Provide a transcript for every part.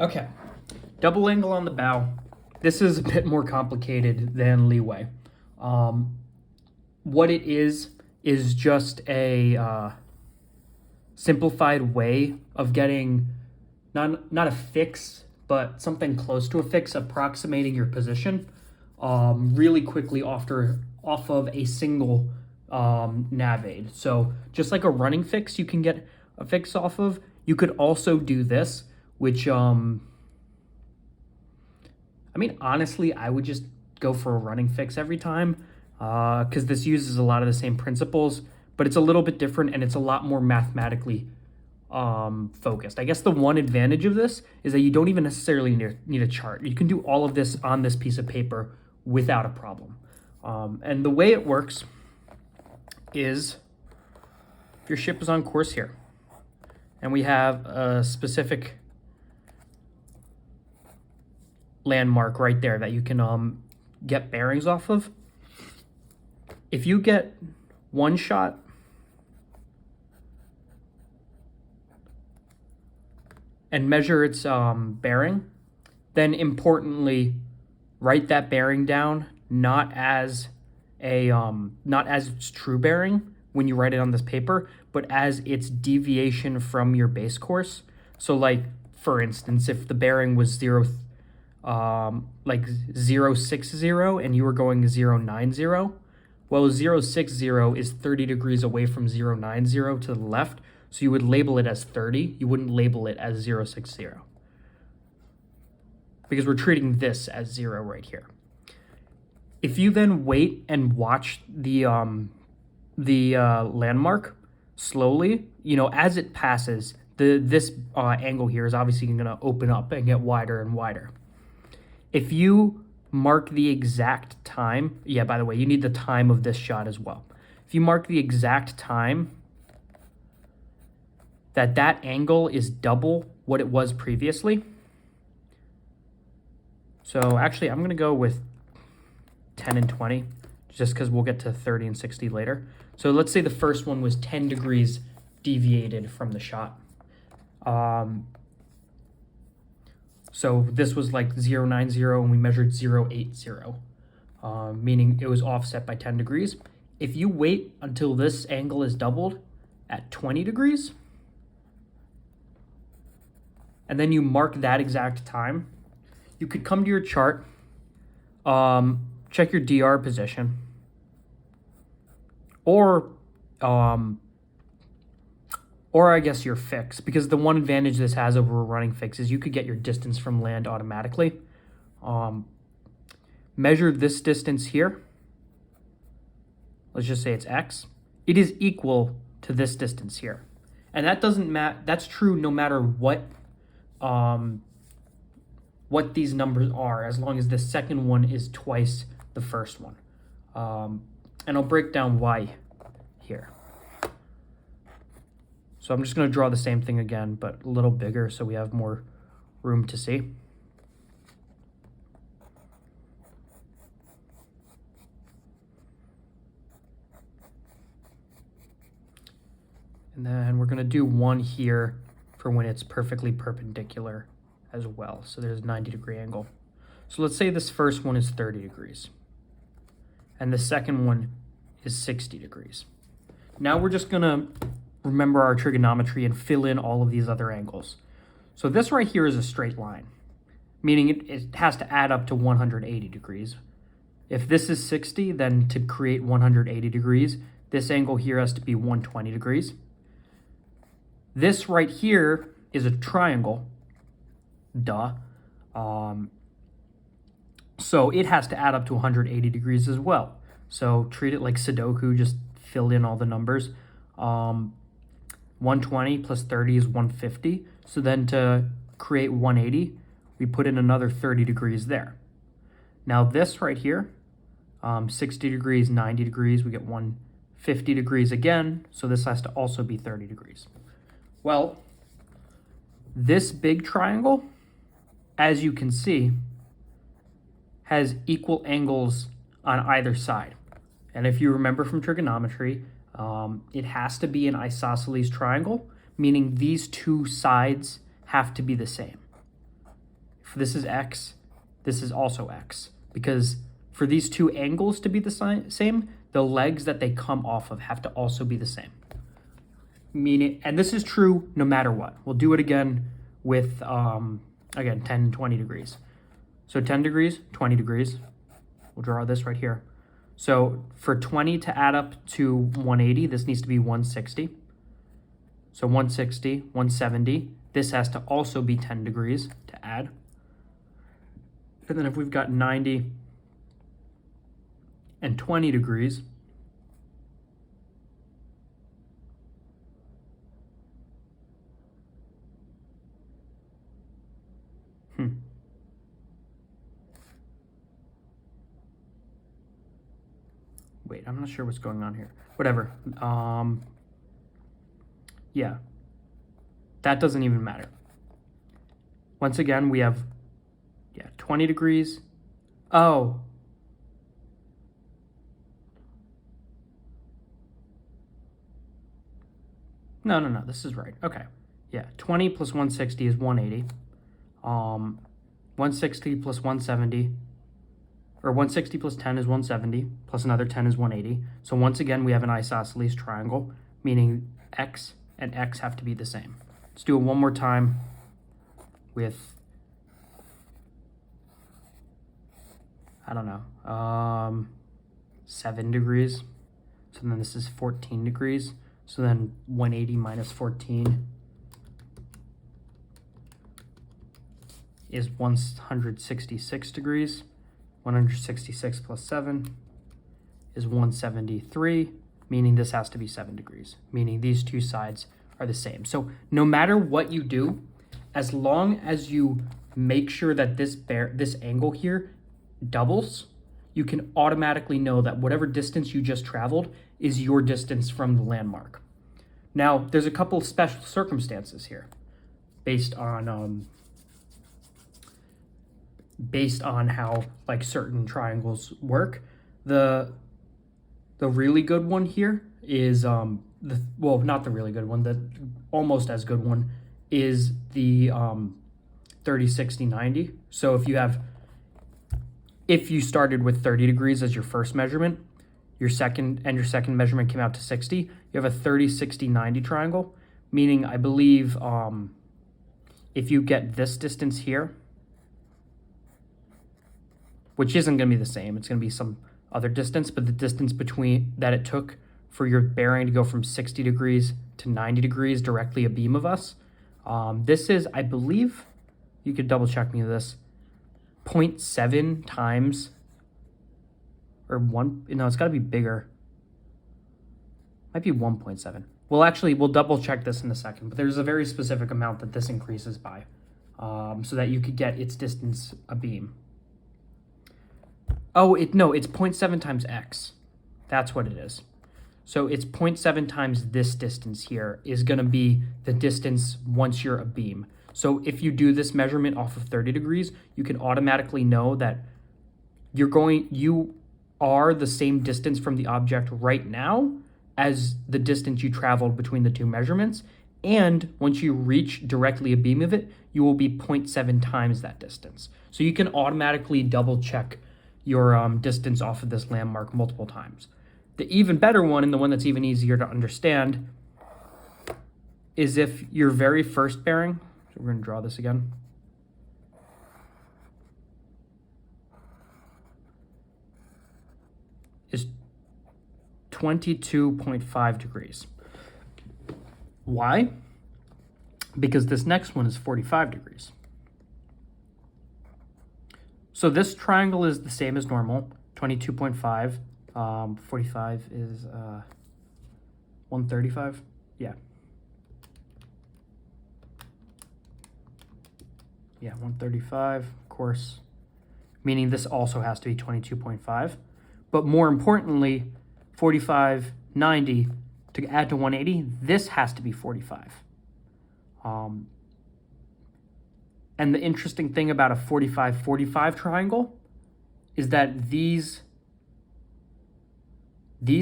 Okay, double angle on the bow. This is a bit more complicated than leeway. What it is just a simplified way of getting not a fix, but something close to a fix, approximating your position really quickly off of a single nav aid. So just like a running fix you can get a fix off of, you could also do this, which I mean, honestly, I would just go for a running fix every time because this uses a lot of the same principles, but it's a little bit different and it's a lot more mathematically focused. I guess the one advantage of this is that you don't even necessarily need a chart. You can do all of this on this piece of paper without a problem. And the way it works is your ship is on course here, and we have a specific landmark right there that you can get bearings off of. If you get one shot and measure its bearing, then importantly write that bearing down not as its true bearing when you write it on this paper, but as its deviation from your base course. So like for instance, if the bearing was 060 and you were going 090, well, 060 is 30 degrees away from 090 to the left, so you would label it as 30. You wouldn't label it as 060 because we're treating this as 0 right here. If you then wait and watch the landmark slowly, as it passes, this angle here is obviously going to open up and get wider and wider. If you mark the exact time, by the way, you need the time of this shot as well. If you mark the exact time that angle is double what it was previously. So actually, I'm going to go with 10 and 20, just because we'll get to 30 and 60 later. So let's say the first one was 10 degrees deviated from the shot. So this was like 090 and we measured 080, meaning it was offset by 10 degrees. If you wait until this angle is doubled at 20 degrees, and then you mark that exact time, you could come to your chart, check your DR position, or I guess your fix, because the one advantage this has over a running fix is you could get your distance from land automatically. Measure this distance here. Let's just say it's X. It is equal to this distance here. And that doesn't matter. That's true no matter what these numbers are, as long as the second one is twice the first one. And I'll break down why here. So I'm just going to draw the same thing again, but a little bigger so we have more room to see. And then we're going to do one here for when it's perfectly perpendicular as well. So there's a 90-degree angle. So let's say this first one is 30 degrees. And the second one is 60 degrees. Now we're just going to remember our trigonometry and fill in all of these other angles. So this right here is a straight line, meaning it has to add up to 180 degrees. If this is 60, then to create 180 degrees, this angle here has to be 120 degrees. This right here is a triangle, duh. So it has to add up to 180 degrees as well. So treat it like Sudoku, just fill in all the numbers. 120 plus 30 is 150. So then to create 180, we put in another 30 degrees there. Now this right here, 60 degrees, 90 degrees, we get 150 degrees again. So this has to also be 30 degrees. Well, this big triangle, as you can see, has equal angles on either side. And if you remember from trigonometry, it has to be an isosceles triangle, meaning these two sides have to be the same. this is x, this is also x. Because for these two angles to be the same, the legs that they come off of have to also be the same. Meaning, and this is true no matter what. We'll do it again with, again, 10 and 20 degrees. So 10 degrees, 20 degrees. We'll draw this right here. So for 20 to add up to 180, this needs to be 160. So 160, 170. This has to also be 10 degrees to add. And then if we've got 90 and 20 degrees, Wait, I'm not sure what's going on here. Whatever. Yeah. That doesn't even matter. Once again, we have, 20 degrees. Oh. No, this is right. Okay. Yeah, 20 plus 160 is 180. 160 plus 170, or 160 plus 10 is 170, plus another 10 is 180. So once again, we have an isosceles triangle, meaning x and x have to be the same. Let's do it one more time with, I don't know, 7 degrees. So then this is 14 degrees. So then 180 minus 14 is 166 degrees. 166 plus 7 is 173, meaning this has to be 7 degrees, meaning these two sides are the same. So no matter what you do, as long as you make sure that this angle here doubles, you can automatically know that whatever distance you just traveled is your distance from the landmark. Now, there's a couple of special circumstances here based on how like certain triangles work. The really good one here is not the really good one, the almost as good one is the 30, 60, 90. So if you started with 30 degrees as your first measurement, your second measurement came out to 60, you have a 30, 60, 90 triangle, meaning I believe if you get this distance here, which isn't going to be the same, it's going to be some other distance, but the distance between that it took for your bearing to go from 60 degrees to 90 degrees directly abeam of us, this is, I believe, you could double check me this, 0.7 times, or it's got to be bigger. Might be 1.7. We'll double check this in a second, but there's a very specific amount that this increases by, so that you could get its distance abeam. Oh, it's 0.7 times x. That's what it is. So it's 0.7 times this distance here is going to be the distance once you're abeam. So if you do this measurement off of 30 degrees, you can automatically know that you are the same distance from the object right now as the distance you traveled between the two measurements. And once you reach directly abeam of it, you will be 0.7 times that distance. So you can automatically double check your distance off of this landmark multiple times. The even better one, and the one that's even easier to understand, is if your very first bearing, so we're going to draw this again, is 22.5 degrees. Why? Because this next one is 45 degrees. So this triangle is the same as normal, 22.5. 45 is 135. Yeah. Yeah, 135, of course. Meaning this also has to be 22.5. But more importantly, 45, 90, to add to 180, this has to be 45. And the interesting thing about a 45-45 triangle is that these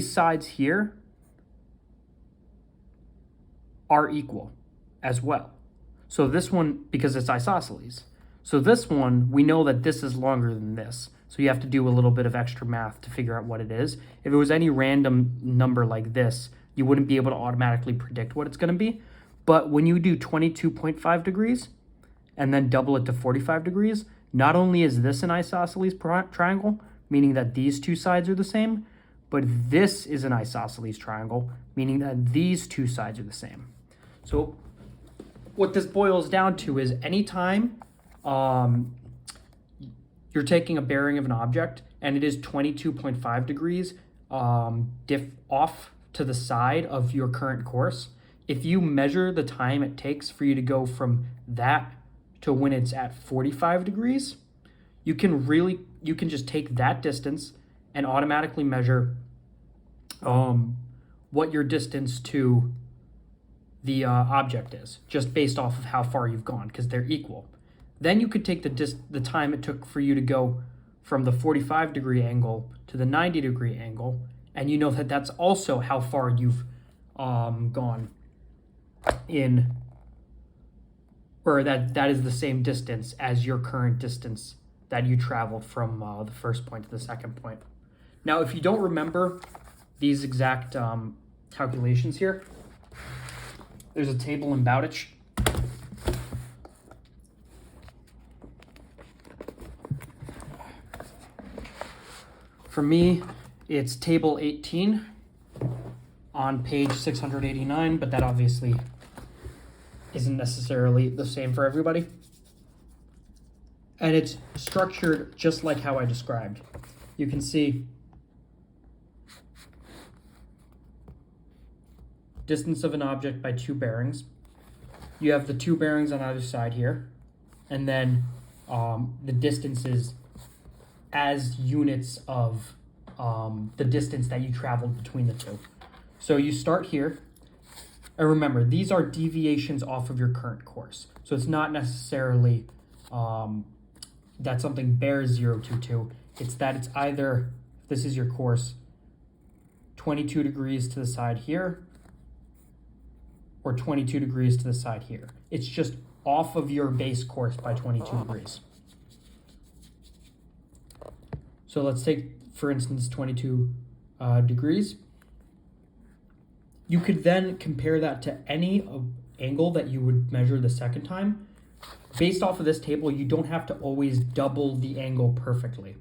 sides here are equal as well. So this one, because it's isosceles. So this one, we know that this is longer than this. So you have to do a little bit of extra math to figure out what it is. If it was any random number like this, you wouldn't be able to automatically predict what it's going to be. But when you do 22.5 degrees and then double it to 45 degrees, not only is this an isosceles triangle, meaning that these two sides are the same, but this is an isosceles triangle, meaning that these two sides are the same. So what this boils down to is anytime you're taking a bearing of an object and it is 22.5 degrees off to the side of your current course, if you measure the time it takes for you to go from that to when it's at 45 degrees, you can just take that distance and automatically measure what your distance to the object is, just based off of how far you've gone, because they're equal. Then you could take the time it took for you to go from the 45 degree angle to the 90 degree angle, and you know that that's also how far you've gone in, or that is the same distance as your current distance that you traveled from the first point to the second point. Now, if you don't remember these exact calculations here, there's a table in Bowditch. For me, it's table 18 on page 689, but that obviously isn't necessarily the same for everybody. And it's structured just like how I described. You can see distance of an object by two bearings. You have the two bearings on either side here, and then the distances as units of the distance that you traveled between the two. So you start here, and remember, these are deviations off of your current course. So it's not necessarily that something bears 0 to 2. It's that it's either, this is your course, 22 degrees to the side here, or 22 degrees to the side here. It's just off of your base course by 22 degrees. So let's take, for instance, 22 degrees. You could then compare that to any angle that you would measure the second time. Based off of this table, you don't have to always double the angle perfectly.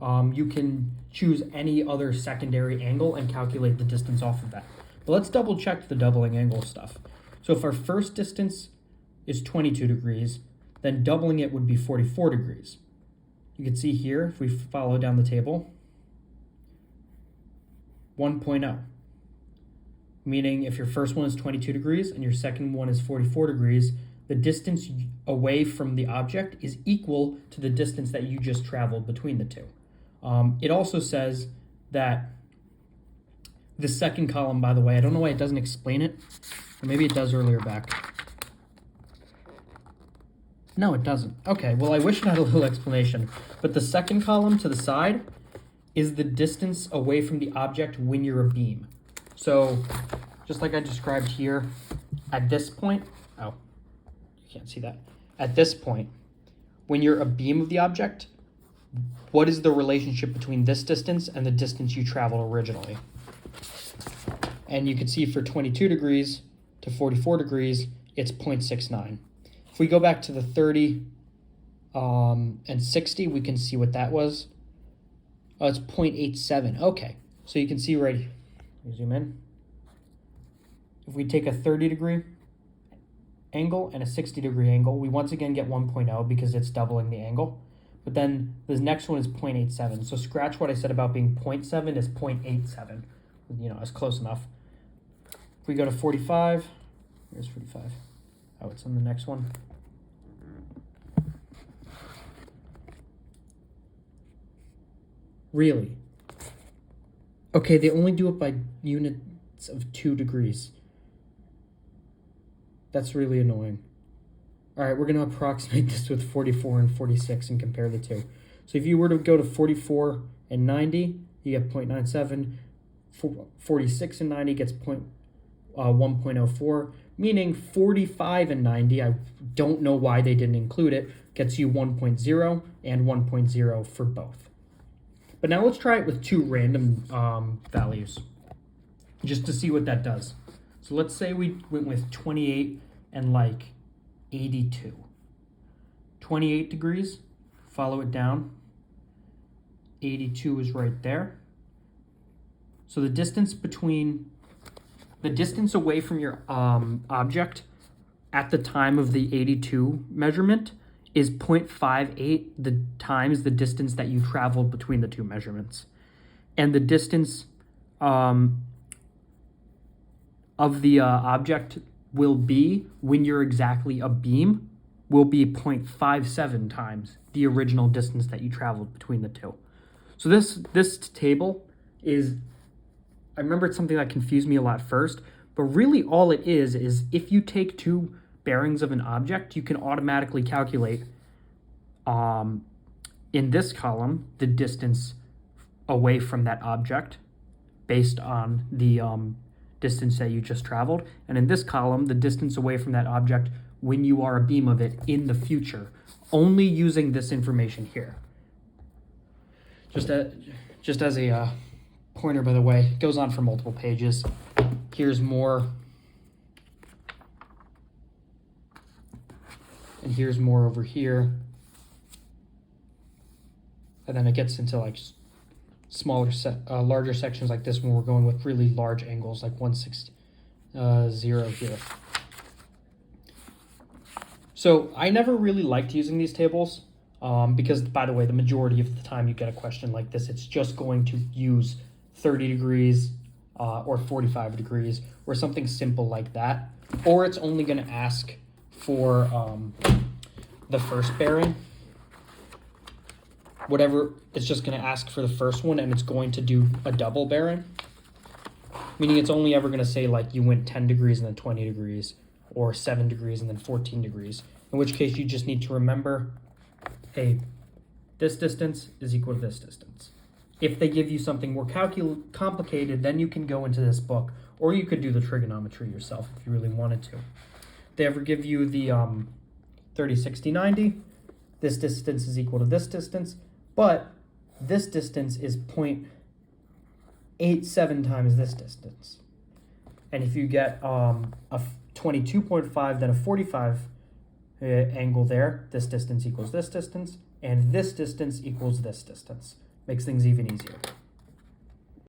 You can choose any other secondary angle and calculate the distance off of that. But let's double check the doubling angle stuff. So if our first distance is 22 degrees, then doubling it would be 44 degrees. You can see here, if we follow down the table, 1.0. Meaning if your first one is 22 degrees and your second one is 44 degrees, the distance away from the object is equal to the distance that you just traveled between the two. It also says that the second column, by the way, I don't know why it doesn't explain it, or maybe it does earlier back. No, it doesn't. Okay, well, I wish it had a little explanation. But the second column to the side is the distance away from the object when you're a beam. So, just like I described here, at this point, oh, you can't see that. At this point, when you're a beam of the object, what is the relationship between this distance and the distance you traveled originally? And you can see for 22 degrees to 44 degrees, it's 0.69. If we go back to the 30 and 60, we can see what that was. Oh, it's 0.87. Okay, so you can see right here. Let me zoom in. If we take a 30 degree angle and a 60 degree angle, we once again get 1.0 because it's doubling the angle. But then the next one is 0.87. So scratch what I said about being 0.7 is 0.87. You know, it's close enough. If we go to 45, here's 45. Oh, it's on the next one. Really? Okay, they only do it by units of 2 degrees. That's really annoying. All right, we're going to approximate this with 44 and 46 and compare the two. So if you were to go to 44 and 90, you get 0.97. 46 and 90 gets 1.04. meaning 45 and 90, I don't know why they didn't include it, gets you 1.0 and 1.0 for both. But now let's try it with two random values, just to see what that does. So let's say we went with 28 and like 82. 28 degrees, follow it down. 82 is right there. So the distance away from your object at the time of the 82 measurement is 0.58 times the distance that you traveled between the two measurements. And the distance of the object will be, when you're exactly a beam, will be 0.57 times the original distance that you traveled between the two. So this table is, I remember it's something that confused me a lot first, but really all it is if you take two bearings of an object, you can automatically calculate in this column the distance away from that object based on the distance that you just traveled, and in this column the distance away from that object when you are a beam of it in the future, only using this information here. Just as a pointer, by the way, it goes on for multiple pages. Here's more. And here's more over here. And then it gets into like larger sections like this when we're going with really large angles, like 160 here. So I never really liked using these tables because, by the way, the majority of the time you get a question like this, it's just going to use 30 degrees or 45 degrees or something simple like that. Or it's only going to ask for the first bearing. Whatever, it's just going to ask for the first one, and it's going to do a double bearing. Meaning it's only ever going to say like you went 10 degrees and then 20 degrees, or 7 degrees and then 14 degrees. In which case you just need to remember, hey, this distance is equal to this distance. If they give you something more complicated, then you can go into this book, or you could do the trigonometry yourself if you really wanted to. If they ever give you the 30, 60, 90, this distance is equal to this distance, but this distance is 0.87 times this distance. And if you get a 22.5, then a 45 angle there, this distance equals this distance, and this distance equals this distance. Makes things even easier.